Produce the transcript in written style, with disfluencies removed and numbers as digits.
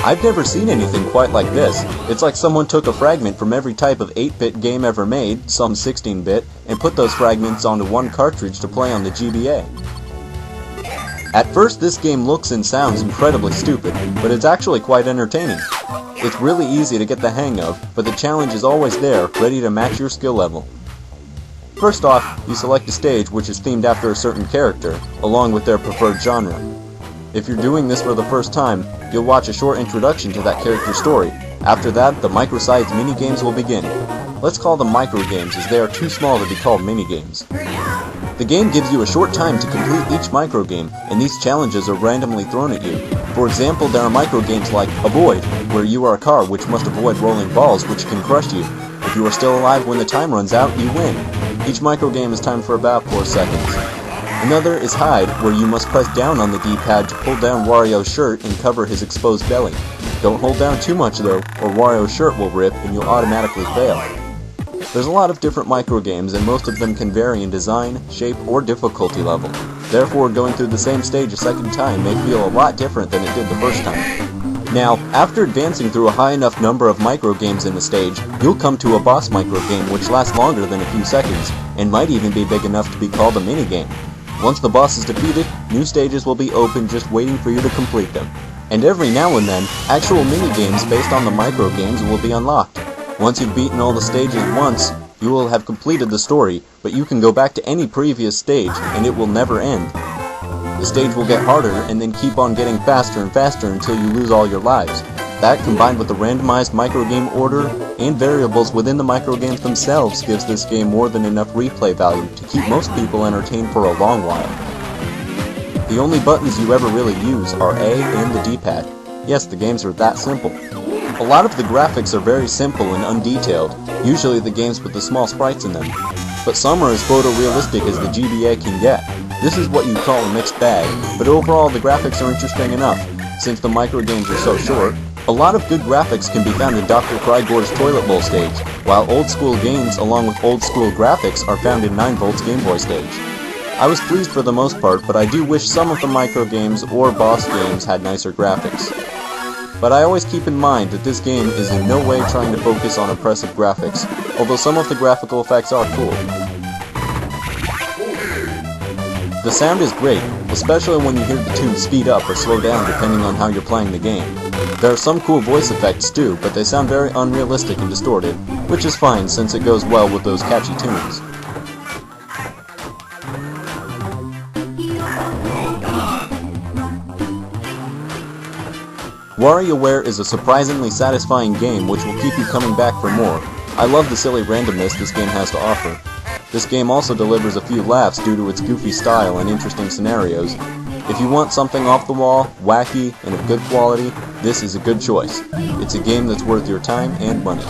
I've never seen anything quite like this. It's like someone took a fragment from every type of 8-bit game ever made, some 16-bit, and put those fragments onto one cartridge to play on the GBA. At first, this game looks and sounds incredibly stupid, but it's actually quite entertaining. It's really easy to get the hang of, but the challenge is always there, ready to match your skill level. First off, you select a stage which is themed after a certain character, along with their preferred genre. If you're doing this for the first time, you'll watch a short introduction to that character's story. After that, the micro-sized mini-games will begin. Let's call them micro-games, as they are too small to be called mini-games. The game gives you a short time to complete each micro-game, and these challenges are randomly thrown at you. For example, there are micro-games like Avoid, where you are a car which must avoid rolling balls which can crush you. If you are still alive when the time runs out, you win. Each micro-game is timed for about 4 seconds. Another is Hide, where you must press down on the D-pad to pull down Wario's shirt and cover his exposed belly. Don't hold down too much though, or Wario's shirt will rip and you'll automatically fail. There's a lot of different microgames, and most of them can vary in design, shape, or difficulty level. Therefore, going through the same stage a second time may feel a lot different than it did the first time. Now, after advancing through a high enough number of microgames in the stage, you'll come to a boss microgame which lasts longer than a few seconds, and might even be big enough to be called a minigame. Once the boss is defeated, new stages will be open just waiting for you to complete them. And every now and then, actual minigames based on the microgames will be unlocked. Once you've beaten all the stages once, you will have completed the story, but you can go back to any previous stage, and it will never end. The stage will get harder, and then keep on getting faster and faster until you lose all your lives. That, combined with the randomized microgame order and variables within the microgames themselves, gives this game more than enough replay value to keep most people entertained for a long while. The only buttons you ever really use are A and the D-pad. Yes, the games are that simple. A lot of the graphics are very simple and undetailed, usually the games with the small sprites in them. But some are as photorealistic as the GBA can get. This is what you'd call a mixed bag, but overall the graphics are interesting enough, since the microgames are so short. A lot of good graphics can be found in Dr. Krygor's Toilet Bowl stage, while old school games along with old school graphics are found in 9Volt's Game Boy stage. I was pleased for the most part, but I do wish some of the microgames or boss games had nicer graphics. But I always keep in mind that this game is in no way trying to focus on impressive graphics, although some of the graphical effects are cool. The sound is great, especially when you hear the tune speed up or slow down depending on how you're playing the game. There are some cool voice effects too, but they sound very unrealistic and distorted, which is fine since it goes well with those catchy tunes. WarioWare is a surprisingly satisfying game which will keep you coming back for more. I love the silly randomness this game has to offer. This game also delivers a few laughs due to its goofy style and interesting scenarios. If you want something off the wall, wacky, and of good quality, this is a good choice. It's a game that's worth your time and money.